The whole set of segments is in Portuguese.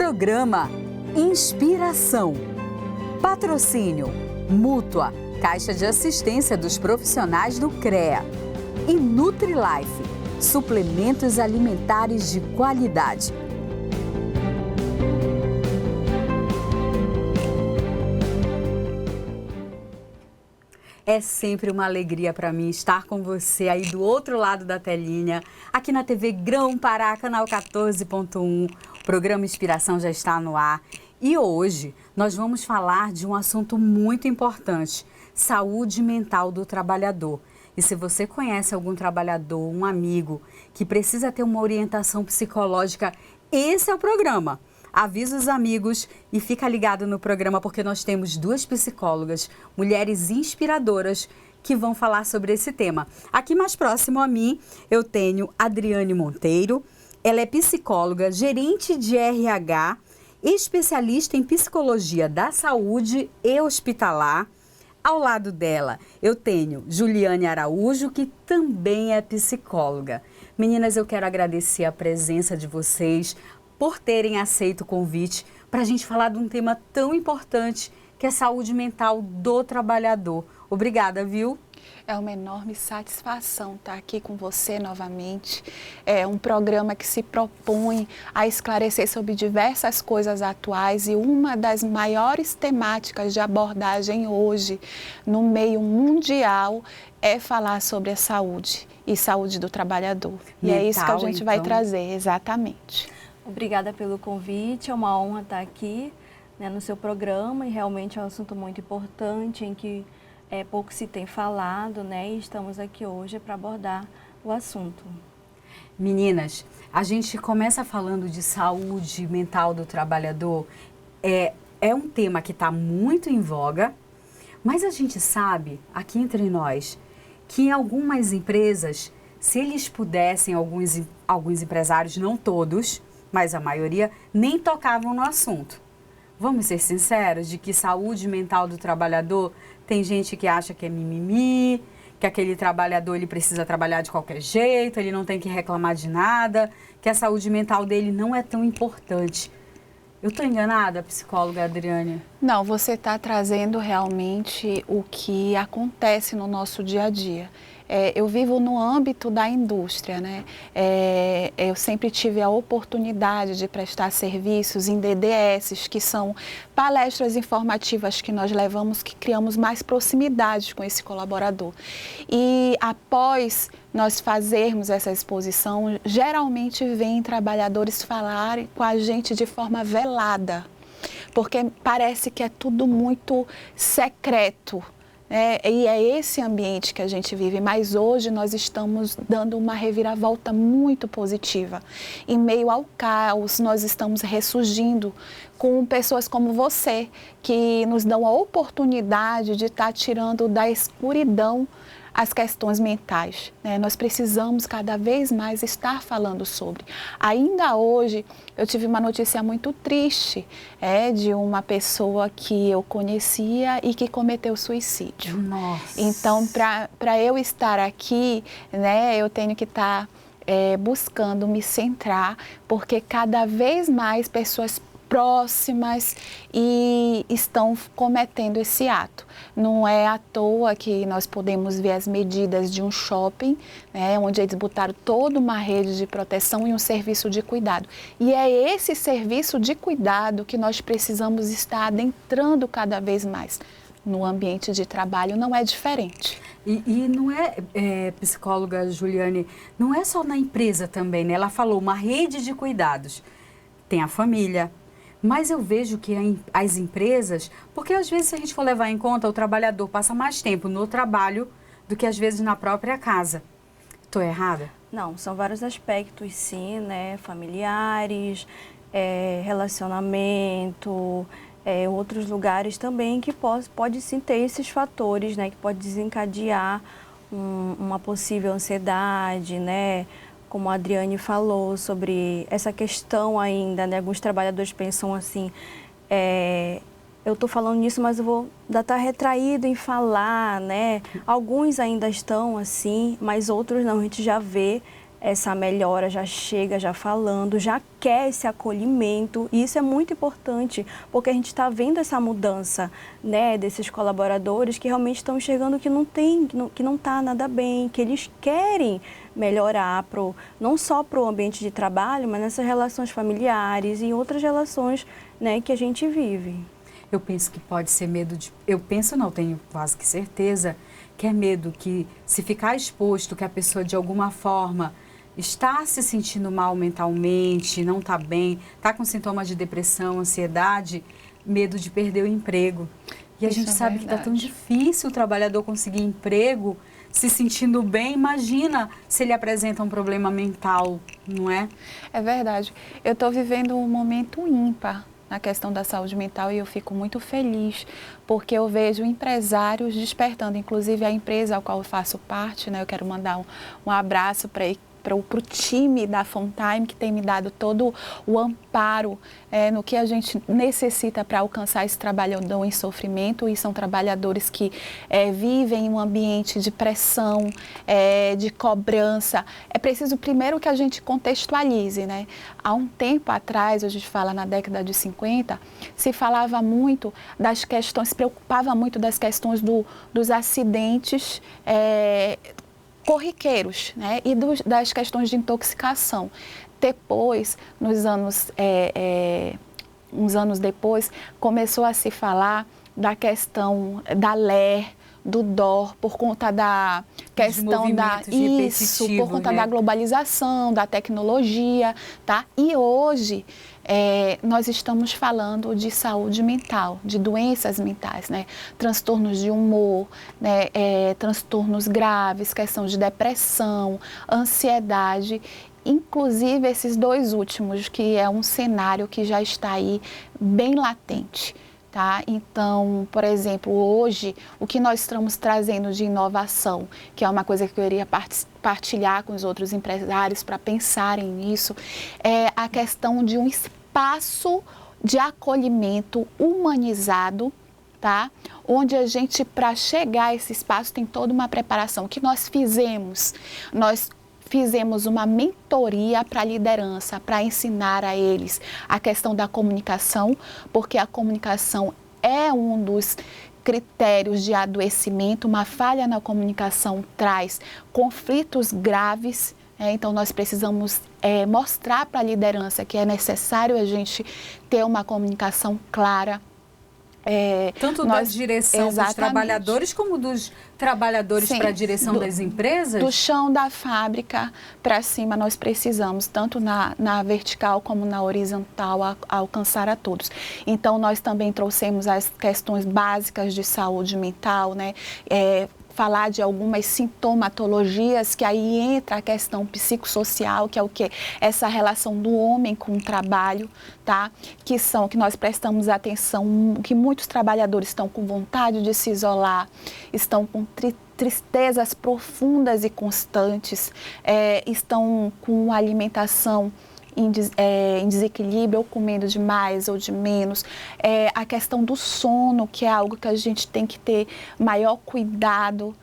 Programa Inspiração. Patrocínio Mútua, Caixa de Assistência dos Profissionais do CREA. E Nutri-Life, suplementos alimentares de qualidade. É sempre uma alegria para mim estar com você aí do outro lado da telinha, aqui na TV Grão-Pará, canal 14.1. O programa Inspiração já está no ar. E hoje nós vamos falar de um assunto muito importante: saúde mental do trabalhador. E se você conhece algum trabalhador, um amigo, que precisa ter uma orientação psicológica, esse é o programa. Avisa os amigos e fica ligado no programa, porque nós temos duas psicólogas, mulheres inspiradoras, que vão falar sobre esse tema. Aqui mais próximo a mim, eu tenho Adriane Monteiro. Ela é psicóloga, gerente de RH, especialista em psicologia da saúde e hospitalar. Ao lado dela, eu tenho Juliane Araújo, que também é psicóloga. Meninas, eu quero agradecer a presença de vocês por terem aceito o convite para a gente falar de um tema tão importante, que é a saúde mental do trabalhador. Obrigada, viu? É uma enorme satisfação estar aqui com você novamente. É um programa que se propõe a esclarecer sobre diversas coisas atuais, e uma das maiores temáticas de abordagem hoje no meio mundial é falar sobre a saúde e saúde do trabalhador. E é isso que a gente vai trazer, exatamente. Obrigada pelo convite, é uma honra estar aqui, né, no seu programa, e realmente é um assunto muito importante em que pouco se tem falado, né, e estamos aqui hoje para abordar o assunto. Meninas, a gente começa falando de saúde mental do trabalhador. É um tema que está muito em voga, mas a gente sabe, aqui entre nós, que em algumas empresas, se eles pudessem, alguns empresários, não todos, mas a maioria, nem tocavam no assunto. Vamos ser sinceros de que saúde mental do trabalhador, tem gente que acha que é mimimi, que aquele trabalhador ele precisa trabalhar de qualquer jeito, ele não tem que reclamar de nada, que a saúde mental dele não é tão importante. Eu estou enganada, psicóloga Adriane? Não, você está trazendo realmente o que acontece no nosso dia a dia. Eu vivo no âmbito da indústria, né? Eu sempre tive a oportunidade de prestar serviços em DDS, que são palestras informativas que nós levamos, que criamos mais proximidade com esse colaborador. E após nós fazermos essa exposição, geralmente vêm trabalhadores falarem com a gente de forma velada, porque parece que é tudo muito secreto. E é esse ambiente que a gente vive, mas hoje nós estamos dando uma reviravolta muito positiva. Em meio ao caos, nós estamos ressurgindo com pessoas como você, que nos dão a oportunidade de estar tirando da escuridão as questões mentais, né? Nós precisamos cada vez mais estar falando sobre. Ainda hoje, eu tive uma notícia muito triste, de uma pessoa que eu conhecia e que cometeu suicídio. Nossa. Então, para eu estar aqui, né, eu tenho que estar buscando me centrar, porque cada vez mais pessoas próximas e estão cometendo esse ato. Não é à toa que nós podemos ver as medidas de um shopping, né, onde eles botaram toda uma rede de proteção e um serviço de cuidado. E é esse serviço de cuidado que nós precisamos estar adentrando cada vez mais. No ambiente de trabalho não é diferente. E não psicóloga Juliane, não é só na empresa também, né? Ela falou uma rede de cuidados. Tem a família. Mas eu vejo que as empresas, porque às vezes se a gente for levar em conta, o trabalhador passa mais tempo no trabalho do que às vezes na própria casa. Estou errada? Não, são vários aspectos, sim, né? Familiares, relacionamento, outros lugares também que pode sim ter esses fatores, né? Que pode desencadear uma possível ansiedade, né? Como a Adriane falou sobre essa questão ainda, né? Alguns trabalhadores pensam assim, eu estou falando nisso, mas eu vou ainda estar retraído em falar, né? Alguns ainda estão assim, mas outros não. A gente já vê essa melhora, já chega já falando, já quer esse acolhimento. E isso é muito importante, porque a gente está vendo essa mudança, né, desses colaboradores que realmente estão enxergando que não está nada bem, que eles querem melhorar não só para o ambiente de trabalho, mas nessas relações familiares e outras relações, né, que a gente vive. Eu penso que pode ser medo de... Eu penso não, tenho quase que certeza que é medo que, se ficar exposto, que a pessoa de alguma forma está se sentindo mal mentalmente, não está bem, está com sintomas de depressão, ansiedade, medo de perder o emprego. E a gente sabe que está tão difícil o trabalhador conseguir emprego se sentindo bem. Imagina se ele apresenta um problema mental, não é? É verdade. Eu estou vivendo um momento ímpar na questão da saúde mental e eu fico muito feliz porque eu vejo empresários despertando, inclusive a empresa ao qual eu faço parte, né? Eu quero mandar um abraço para o time da Fontime, que tem me dado todo o amparo no que a gente necessita para alcançar esse trabalhador em sofrimento. E são trabalhadores que vivem em um ambiente de pressão, de cobrança. É preciso primeiro que a gente contextualize, né? Há um tempo atrás, a gente fala na década de 50, se falava muito das questões, se preocupava muito das questões dos acidentes corriqueiros, né? E das questões de intoxicação. Depois, uns anos depois, começou a se falar da questão da LER, do DOR, por conta da questão por conta da globalização, da tecnologia, tá? E hoje nós estamos falando de saúde mental, de doenças mentais, né? Transtornos de humor, né? Transtornos graves, questão de depressão, ansiedade. Inclusive esses dois últimos, que é um cenário que já está aí bem latente. Tá? Então, por exemplo, hoje, o que nós estamos trazendo de inovação, que é uma coisa que eu iria partilhar com os outros empresários para pensarem nisso, é a questão de um espaço de acolhimento humanizado, tá? Onde a gente, para chegar a esse espaço, tem toda uma preparação. O que nós fizemos? Nós fizemos uma mentoria para a liderança, para ensinar a eles a questão da comunicação, porque a comunicação é um dos critérios de adoecimento. Uma falha na comunicação traz conflitos graves. Então, nós precisamos mostrar para a liderança que é necessário a gente ter uma comunicação clara. Tanto da direção dos trabalhadores, como dos trabalhadores para a direção das empresas? Do chão da fábrica para cima nós precisamos, tanto na vertical como na horizontal, alcançar a todos. Então, nós também trouxemos as questões básicas de saúde mental, né? Falar de algumas sintomatologias, que aí entra a questão psicossocial, que é o quê? Essa relação do homem com o trabalho, tá? Que nós prestamos atenção, que muitos trabalhadores estão com vontade de se isolar, estão com tristezas profundas e constantes, estão com alimentação em desequilíbrio, ou comendo de mais ou de menos. A questão do sono, que é algo que a gente tem que ter maior cuidado,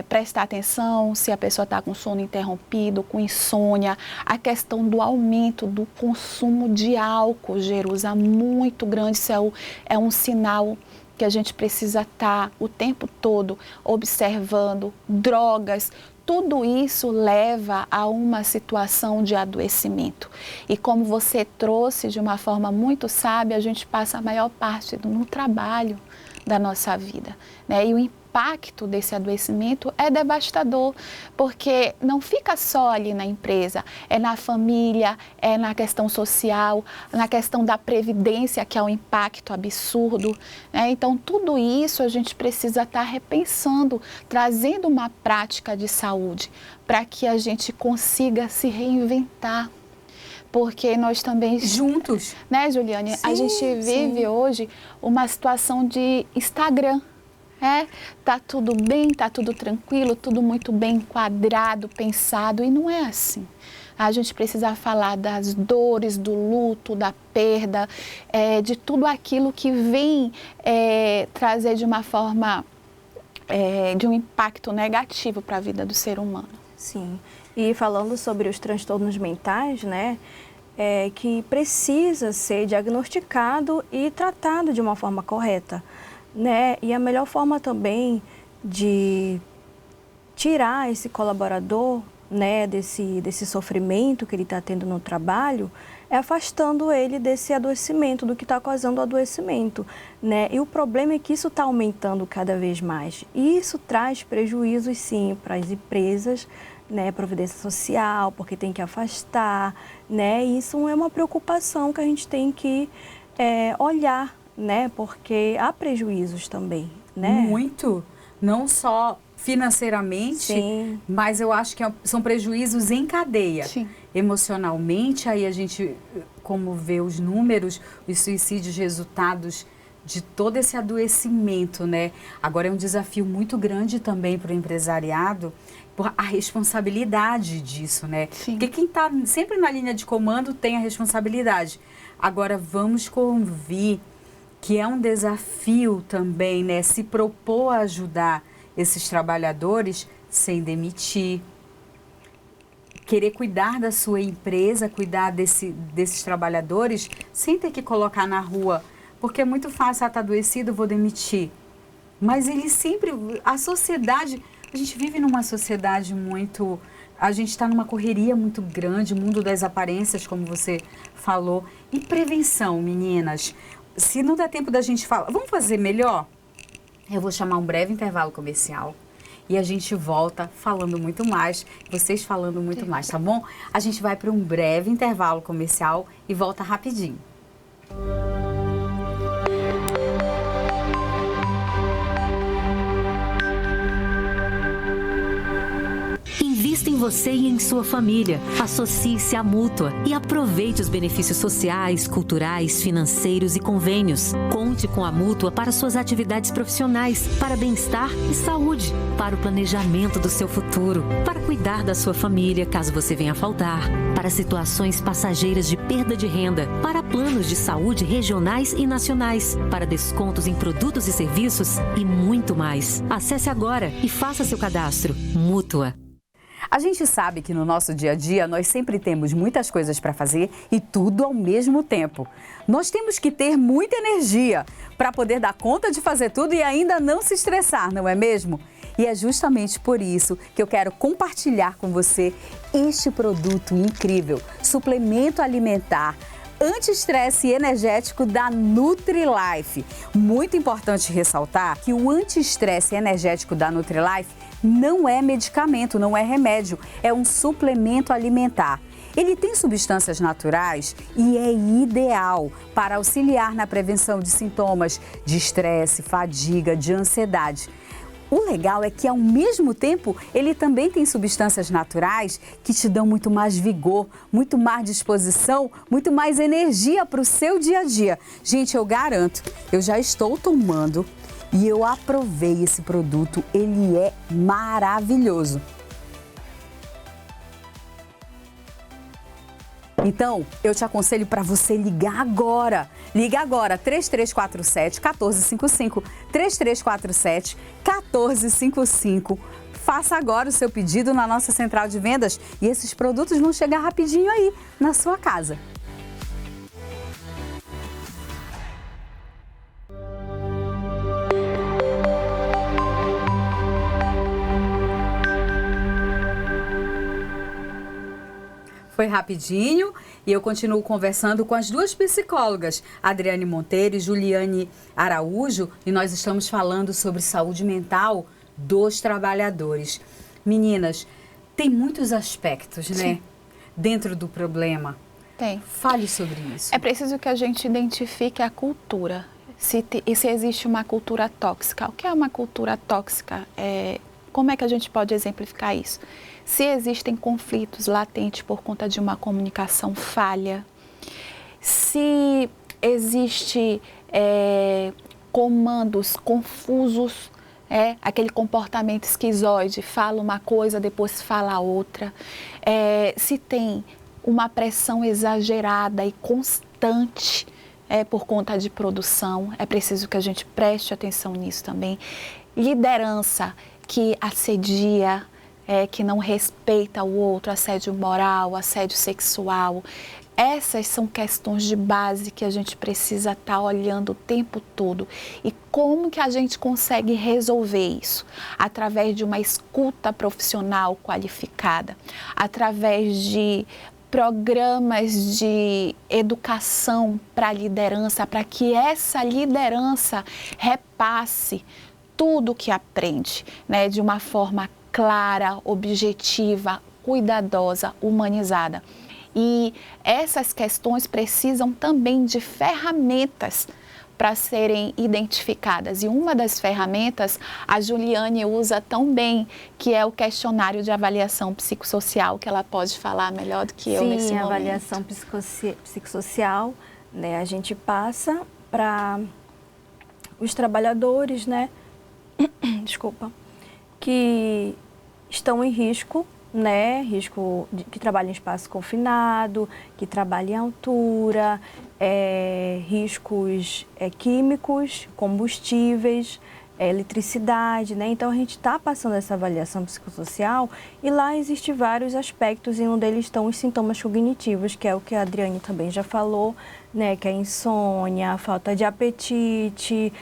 prestar atenção se a pessoa está com sono interrompido, com insônia. A questão do aumento do consumo de álcool, Jerusa, muito grande. Isso é um sinal que a gente precisa estar o tempo todo observando. Drogas. Tudo isso leva a uma situação de adoecimento. E como você trouxe de uma forma muito sábia, a gente passa a maior parte no trabalho da nossa vida, né? E o impacto desse adoecimento é devastador, porque não fica só ali na empresa, é na família, é na questão social, na questão da previdência, que é um impacto absurdo, né? Então, tudo isso a gente precisa estar repensando, trazendo uma prática de saúde, para que a gente consiga se reinventar. Porque nós também... Juntos. Né, Juliane? A gente vive hoje uma situação de Instagram. Tá tudo bem, tá tudo tranquilo, tudo muito bem enquadrado, pensado, e não é assim. A gente precisa falar das dores, do luto, da perda, de tudo aquilo que vem trazer de uma forma, de um impacto negativo para a vida do ser humano. Sim, E falando sobre os transtornos mentais, né, que precisa ser diagnosticado e tratado de uma forma correta, né? E a melhor forma também de tirar esse colaborador, né, desse sofrimento que ele está tendo no trabalho, é afastando ele desse adoecimento, do que está causando o adoecimento, né? E o problema é que isso está aumentando cada vez mais. E isso traz prejuízos, sim, para as empresas, né, providência social, porque tem que afastar, né? E isso é uma preocupação que a gente tem que olhar, né? Porque há prejuízos também, né? Muito, não só financeiramente, Sim. mas eu acho que são prejuízos em cadeia. Sim. Emocionalmente, aí a gente, como vê os números, os suicídios, resultados de todo esse adoecimento, né? Agora é um desafio muito grande também para o empresariado, por a responsabilidade disso, né? Sim. Porque quem está sempre na linha de comando tem a responsabilidade. Agora vamos convir que é um desafio também, né? Se propor a ajudar esses trabalhadores sem demitir, querer cuidar da sua empresa, cuidar desses trabalhadores sem ter que colocar na rua, porque é muito fácil, tá adoecido, vou demitir. Mas ele sempre, a sociedade, a gente vive numa sociedade muito, a gente está numa correria muito grande, mundo das aparências, como você falou. E prevenção, meninas, se não dá tempo da gente falar, vamos fazer melhor? Eu vou chamar um breve intervalo comercial e a gente volta falando muito mais, vocês falando muito mais, tá bom? A gente vai para um breve intervalo comercial e volta rapidinho. Invista em você e em sua família. Associe-se à Mútua e aproveite os benefícios sociais, culturais, financeiros e convênios. Conte com a Mútua para suas atividades profissionais, para bem-estar e saúde, para o planejamento do seu futuro, para cuidar da sua família caso você venha a faltar, para situações passageiras de perda de renda, para planos de saúde regionais e nacionais, para descontos em produtos e serviços e muito mais. Acesse agora e faça seu cadastro. Mútua. A gente sabe que no nosso dia a dia nós sempre temos muitas coisas para fazer e tudo ao mesmo tempo. Nós temos que ter muita energia para poder dar conta de fazer tudo e ainda não se estressar, não é mesmo? E é justamente por isso que eu quero compartilhar com você este produto incrível, suplemento alimentar anti-estresse e energético da Nutri-Life. Muito importante ressaltar que o anti-estresse energético da Nutri-Life não é medicamento, não é remédio, é um suplemento alimentar. Ele tem substâncias naturais e é ideal para auxiliar na prevenção de sintomas de estresse, fadiga, de ansiedade. O legal é que, ao mesmo tempo, ele também tem substâncias naturais que te dão muito mais vigor, muito mais disposição, muito mais energia para o seu dia a dia. Gente, eu garanto, eu já estou tomando e eu aprovei esse produto, ele é maravilhoso. Então, eu te aconselho para você ligar agora. Liga agora, 3347-1455, 3347-1455. Faça agora o seu pedido na nossa central de vendas e esses produtos vão chegar rapidinho aí na sua casa. Foi rapidinho e eu continuo conversando com as duas psicólogas, Adriane Monteiro e Juliane Araújo, e nós estamos falando sobre saúde mental dos trabalhadores. Meninas, tem muitos aspectos, né? Sim. Dentro do problema. Tem. Fale sobre isso. É preciso que a gente identifique a cultura. Se existe uma cultura tóxica. O que é uma cultura tóxica? Como é que a gente pode exemplificar isso? Se existem conflitos latentes por conta de uma comunicação falha, se existe comandos confusos, aquele comportamento esquizoide, fala uma coisa, depois fala outra, se tem uma pressão exagerada e constante por conta de produção, é preciso que a gente preste atenção nisso também. Liderança que assedia, que não respeita o outro, assédio moral, assédio sexual. Essas são questões de base que a gente precisa estar olhando o tempo todo. E como que a gente consegue resolver isso? Através de uma escuta profissional qualificada, através de programas de educação para a liderança, para que essa liderança repasse tudo o que aprende, né, de uma forma clara, objetiva, cuidadosa, humanizada. E essas questões precisam também de ferramentas para serem identificadas. E uma das ferramentas a Juliane usa tão bem, que é o questionário de avaliação psicossocial, que ela pode falar melhor do que eu nesse momento. Sim, avaliação psicossocial, né, a gente passa para os trabalhadores, né, desculpa, que estão em risco, né, que trabalham em espaço confinado, que trabalham em altura, riscos químicos, combustíveis, eletricidade, né? Então a gente está passando essa avaliação psicossocial e lá existem vários aspectos e um deles estão os sintomas cognitivos, que é o que a Adriane também já falou, né, que é insônia, falta de apetite,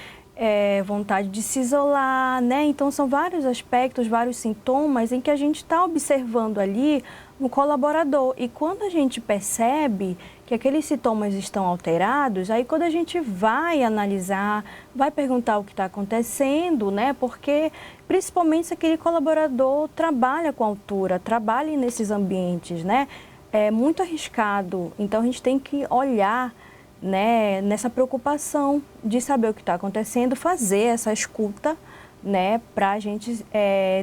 vontade de se isolar, né? Então são vários aspectos, vários sintomas em que a gente está observando ali no colaborador. E quando a gente percebe que aqueles sintomas estão alterados, aí quando a gente vai analisar, vai perguntar o que está acontecendo, né? Porque principalmente se aquele colaborador trabalha com altura, trabalha nesses ambientes, né? É muito arriscado. Então a gente tem que olhar, né, nessa preocupação de saber o que está acontecendo, fazer essa escuta, né, para a gente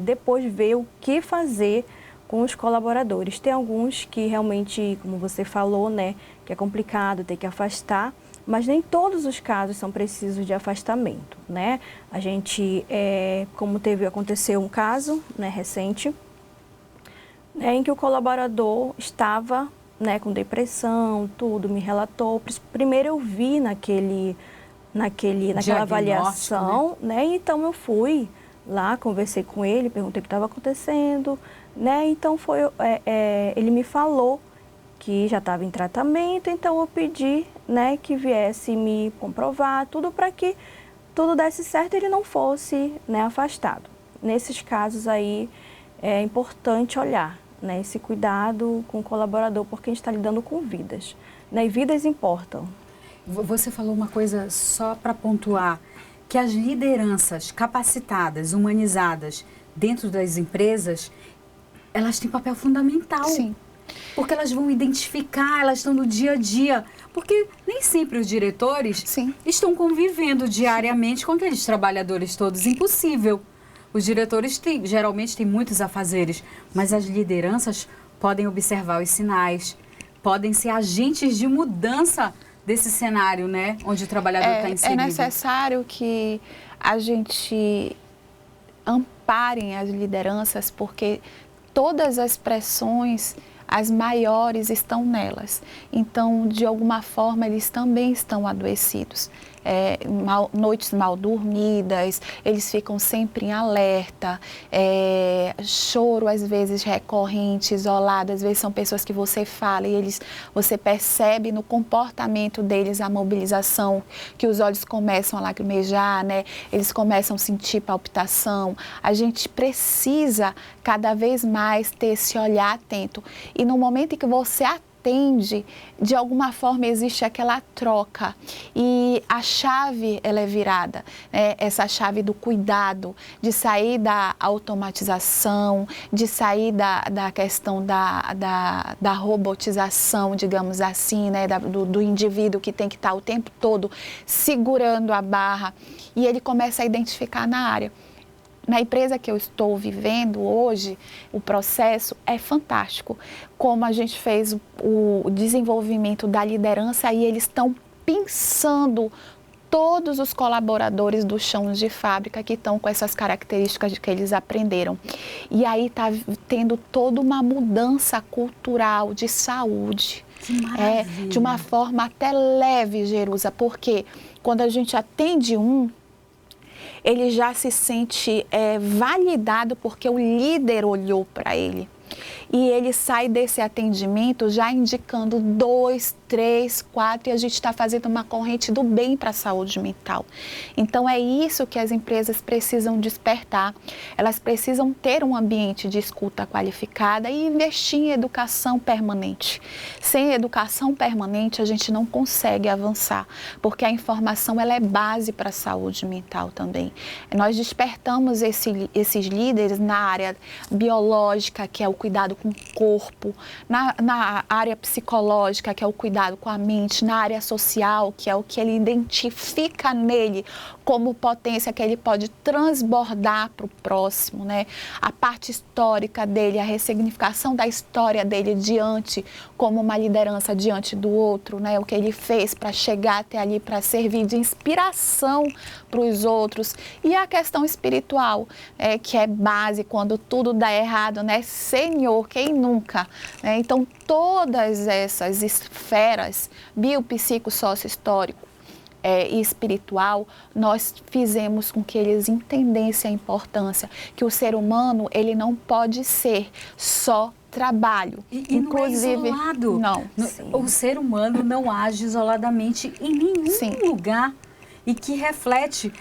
depois ver o que fazer com os colaboradores. Tem alguns que realmente, como você falou, né, que é complicado, tem que afastar, mas nem todos os casos são precisos de afastamento, né? A gente, como aconteceu um caso, né, recente, né, em que o colaborador estava, né, com depressão, tudo, me relatou. Primeiro eu vi naquela avaliação, né? Então eu fui lá, conversei com ele, perguntei o que estava acontecendo, né? Então ele me falou que já estava em tratamento, então eu pedi, né, que viesse me comprovar tudo para que tudo desse certo e ele não fosse, né, afastado. Nesses casos aí é importante olhar, né, esse cuidado com o colaborador, porque a gente está lidando com vidas, né, e vidas importam. Você falou uma coisa só para pontuar, que as lideranças capacitadas, humanizadas dentro das empresas, elas têm papel fundamental. Sim. Porque elas vão identificar, elas estão no dia a dia. Porque nem sempre os diretores estão convivendo diariamente com aqueles trabalhadores todos. Impossível. Os diretores geralmente têm muitos afazeres, mas as lideranças podem observar os sinais, podem ser agentes de mudança desse cenário, né, onde o trabalhador está inserido. É necessário que a gente ampare as lideranças, porque todas as pressões, as maiores, estão nelas. Então, de alguma forma, eles também estão adoecidos. Noites mal dormidas, eles ficam sempre em alerta, choro às vezes recorrente, isolado, às vezes são pessoas que você fala e você percebe no comportamento deles a mobilização, que os olhos começam a lacrimejar, né? Eles começam a sentir palpitação. A gente precisa cada vez mais ter esse olhar atento. E no momento em que você atende, de alguma forma existe aquela troca e a chave ela é virada, né? Essa chave do cuidado, de sair da automatização, de sair da questão da robotização, digamos assim, né? Do indivíduo que tem que estar o tempo todo segurando a barra, e ele começa a identificar na área. Na empresa que eu estou vivendo hoje, o processo é fantástico. Como a gente fez o desenvolvimento da liderança e eles estão pensando todos os colaboradores do chão de fábrica que estão com essas características que eles aprenderam. E aí está tendo toda uma mudança cultural de saúde. Que maravilha. De uma forma até leve, Jerusa, porque quando a gente atende ele já se sente validado porque o líder olhou para ele. E ele sai desse atendimento já indicando 2, 3, 4 e a gente está fazendo uma corrente do bem para a saúde mental. Então é isso que as empresas precisam despertar. Elas precisam ter um ambiente de escuta qualificada e investir em educação permanente. Sem educação permanente a gente não consegue avançar, porque a informação ela é base para a saúde mental também. Nós despertamos esses líderes na área biológica, que é o cuidado com o corpo, na área psicológica, que é o cuidado com a mente, na área social, que é o que ele identifica nele como potência que ele pode transbordar para o próximo, né? A parte histórica dele, a ressignificação da história dele diante, como uma liderança diante do outro, né? O que ele fez para chegar até ali, para servir de inspiração para os outros. E a questão espiritual, que é base quando tudo dá errado, né? Senhor, quem nunca? Então, todas essas esferas, biopsico, sócio-histórico, e espiritual, nós fizemos com que eles entendessem a importância, que o ser humano, ele não pode ser só trabalho. Inclusive, não é isolado. Não. O ser humano não age isoladamente em nenhum lugar e que reflete,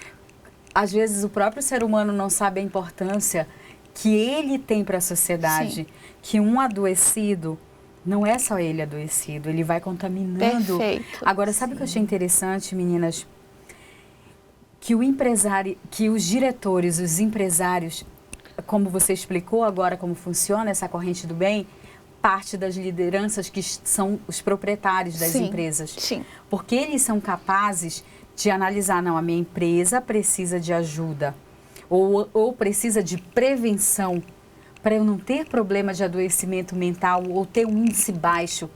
às vezes o próprio ser humano não sabe a importância que ele tem para a sociedade, Sim. que um adoecido não é só ele adoecido, ele vai contaminando. Perfeito. Agora, sabe o que eu achei interessante, meninas? Que o empresário, que os diretores, os empresários, como você explicou agora como funciona essa corrente do bem, parte das lideranças que são os proprietários das empresas. Sim. Porque eles são capazes de analisar, não, a minha empresa precisa de ajuda ou precisa de prevenção para eu não ter problema de adoecimento mental ou ter um índice baixo.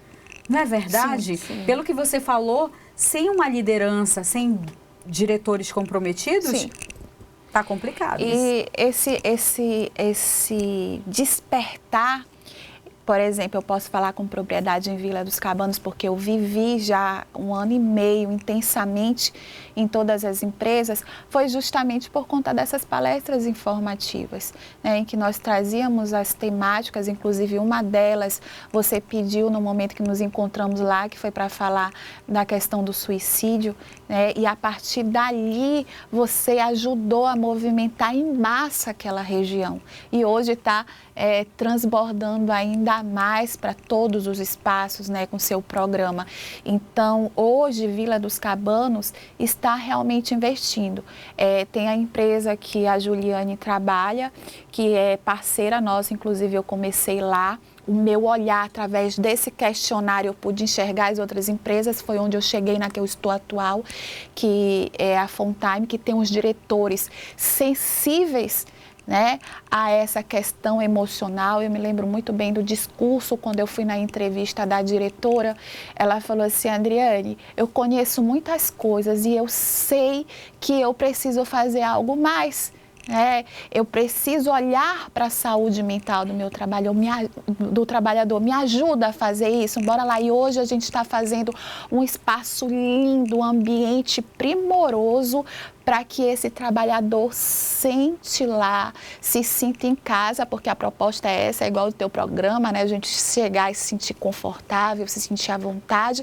Não é verdade? Sim. Pelo que você falou, sem uma liderança, sem diretores comprometidos, tá complicado. E esse despertar, por exemplo, eu posso falar com propriedade em Vila dos Cabanos, porque eu vivi já 1 ano e meio intensamente em todas as empresas, foi justamente por conta dessas palestras informativas, né, em que nós trazíamos as temáticas, inclusive uma delas você pediu no momento que nos encontramos lá, que foi para falar da questão do suicídio, né, e a partir dali você ajudou a movimentar em massa aquela região. E hoje está transbordando ainda mais para todos os espaços, né, com seu programa. Então, hoje, Vila dos Cabanos está realmente investindo. Tem a empresa que a Juliane trabalha, que é parceira nossa, inclusive eu comecei lá. O meu olhar, através desse questionário, eu pude enxergar as outras empresas, foi onde eu cheguei na que eu estou atual, que é a Fontime, que tem os diretores sensíveis, né, a essa questão emocional. Eu me lembro muito bem do discurso quando eu fui na entrevista da diretora. Ela falou assim: Adriane, eu conheço muitas coisas e eu sei que eu preciso fazer algo mais. Eu preciso olhar para a saúde mental do meu trabalho, do trabalhador, me ajuda a fazer isso, bora lá. E hoje a gente está fazendo um espaço lindo, um ambiente primoroso para que esse trabalhador sente lá, se sinta em casa, porque a proposta é essa, é igual ao teu programa, né? A gente chegar e se sentir confortável, se sentir à vontade,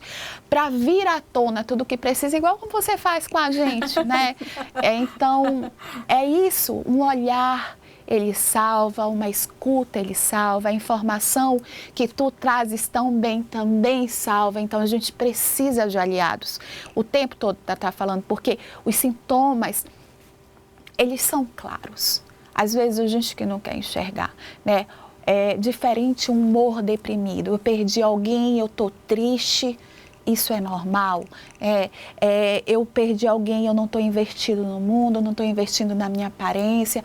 para vir à tona tudo o que precisa, igual como você faz com a gente, né? Então, é isso, um olhar, ele salva, uma escuta, ele salva, a informação que tu trazes tão bem também salva. Então, a gente precisa de aliados. O tempo todo tá falando, porque os sintomas, eles são claros. Às vezes, a gente que não quer enxergar, né? É diferente um humor deprimido. Eu perdi alguém, eu tô triste. Isso é normal. Eu perdi alguém, eu não estou investindo no mundo, não estou investindo na minha aparência.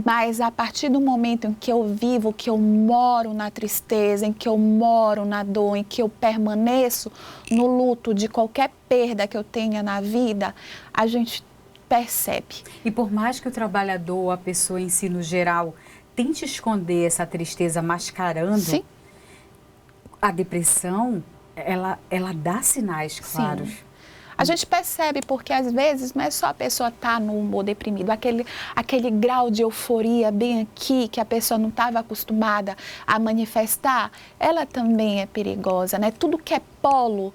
Mas a partir do momento em que eu vivo, que eu moro na tristeza, em que eu moro na dor, em que eu permaneço no luto de qualquer perda que eu tenha na vida, a gente percebe. E por mais que o trabalhador, a pessoa em si no geral, tente esconder essa tristeza mascarando, Sim. A depressão, ela dá sinais claros. Sim. A gente percebe porque às vezes não é só a pessoa estar no humor deprimido, aquele grau de euforia bem aqui que a pessoa não estava acostumada a manifestar, ela também é perigosa, né? Tudo que é polo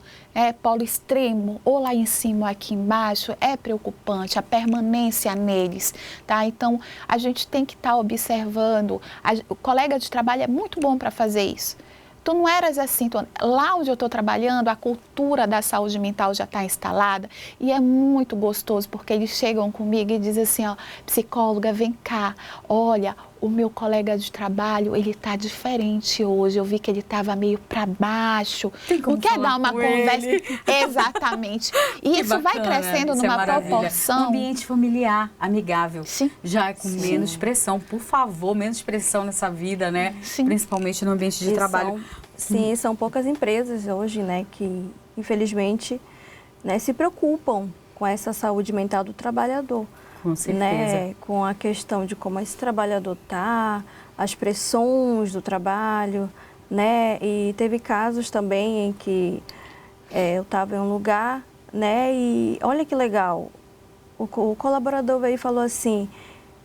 extremo, ou lá em cima ou aqui embaixo, é preocupante, a permanência neles, tá? Então, a gente tem que estar observando, o colega de trabalho é muito bom para fazer isso. Tu não eras assim, lá onde eu estou trabalhando, a cultura da saúde mental já está instalada e é muito gostoso porque eles chegam comigo e dizem assim, ó, psicóloga, vem cá, olha, o meu colega de trabalho, ele está diferente hoje, eu vi que ele estava meio para baixo, não quer dar uma conversa? Exatamente. E isso vai crescendo numa proporção. Um ambiente familiar, amigável. Sim. Já com menos pressão, por favor, menos pressão nessa vida, né? Sim. Principalmente no ambiente de trabalho. São poucas empresas hoje, né, que infelizmente, né, se preocupam com essa saúde mental do trabalhador. Com certeza. Né, com a questão de como esse trabalhador está, as pressões do trabalho, né, e teve casos também em que eu estava em um lugar, né, e olha que legal, o colaborador veio e falou assim,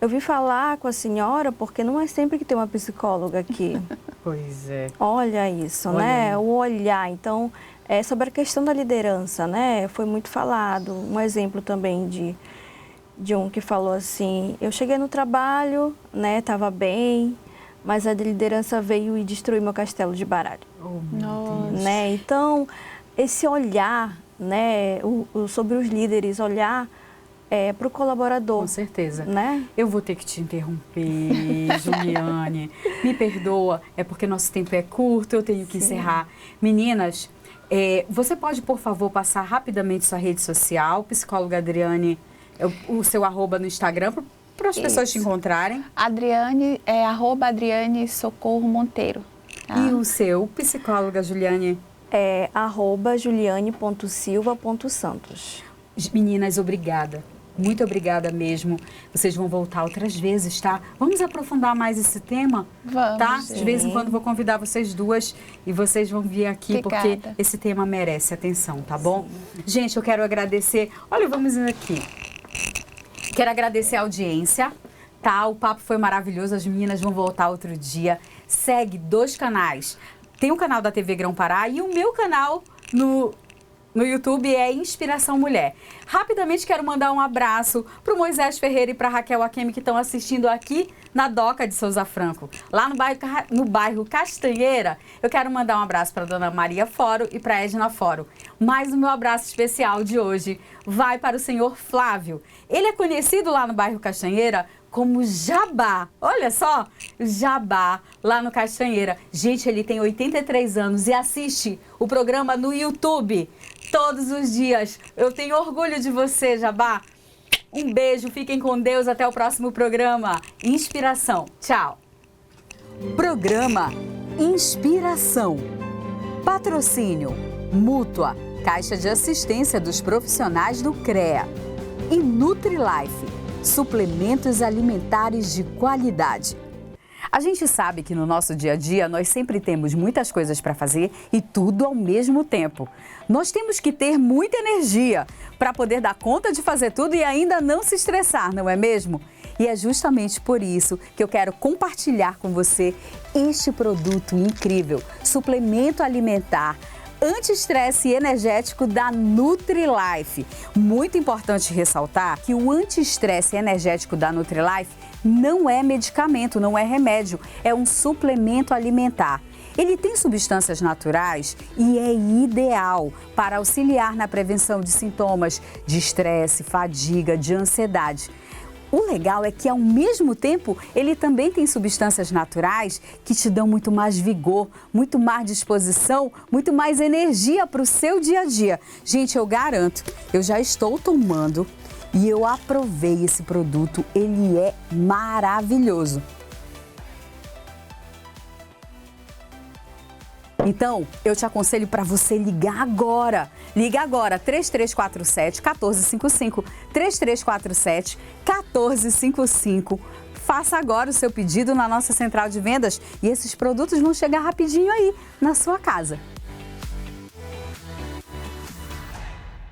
eu vim falar com a senhora porque não é sempre que tem uma psicóloga aqui. Pois é. Olha isso, olha né, aí. O olhar, então, sobre a questão da liderança, né, foi muito falado, um exemplo também de um que falou assim, eu cheguei no trabalho, né, estava bem, mas a liderança veio e destruiu meu castelo de baralho. Oh, meu Deus. Né? Então, esse olhar, né, sobre os líderes, olhar para o colaborador. Com certeza. Né? Eu vou ter que te interromper, Juliane. Me perdoa, é porque nosso tempo é curto, eu tenho que encerrar. Meninas, você pode, por favor, passar rapidamente sua rede social, psicóloga Adriane, o seu @ no Instagram, para as pessoas te encontrarem. Adriane, @Adriane Socorro Monteiro. Tá? E o seu, psicóloga Juliane? @juliane.silva.santos. Meninas, obrigada. Muito obrigada mesmo. Vocês vão voltar outras vezes, tá? Vamos aprofundar mais esse tema? Vamos. Tá? De vez em quando vou convidar vocês duas e vocês vão vir aqui porque esse tema merece atenção, tá bom? Sim. Gente, eu quero agradecer. Olha, vamos aqui. Quero agradecer a audiência, tá? O papo foi maravilhoso, as meninas vão voltar outro dia. Segue 2 canais. Tem o canal da TV Grão Pará e o meu canal no YouTube é Inspiração Mulher. Rapidamente quero mandar um abraço para o Moisés Ferreira e para a Raquel Akemi que estão assistindo aqui na Doca de Souza Franco, lá no bairro Castanheira. Eu quero mandar um abraço para a Dona Maria Foro e para a Edna Foro. Mas o meu abraço especial de hoje vai para o senhor Flávio. Ele é conhecido lá no bairro Castanheira como Jabá. Olha só, Jabá, lá no Castanheira. Gente, ele tem 83 anos e assiste o programa no YouTube todos os dias. Eu tenho orgulho de você, Jabá. Um beijo, fiquem com Deus, até o próximo programa. Inspiração. Tchau. Programa Inspiração. Patrocínio Mútua, Caixa de Assistência dos Profissionais do CREA. E NutriLife, suplementos alimentares de qualidade. A gente sabe que no nosso dia a dia nós sempre temos muitas coisas para fazer e tudo ao mesmo tempo. Nós temos que ter muita energia para poder dar conta de fazer tudo e ainda não se estressar, não é mesmo? E é justamente por isso que eu quero compartilhar com você este produto incrível, suplemento alimentar anti-estresse e energético da NutriLife. Muito importante ressaltar que o anti-estresse energético da NutriLife não é medicamento, não é remédio, é um suplemento alimentar. Ele tem substâncias naturais e é ideal para auxiliar na prevenção de sintomas de estresse, fadiga, de ansiedade. O legal é que, ao mesmo tempo, ele também tem substâncias naturais que te dão muito mais vigor, muito mais disposição, muito mais energia para o seu dia a dia. Gente, eu garanto, eu já estou tomando e eu aprovei esse produto, ele é maravilhoso. Então, eu te aconselho para você ligar agora. Liga agora, 3347-1455, 3347-1455. Faça agora o seu pedido na nossa central de vendas e esses produtos vão chegar rapidinho aí na sua casa.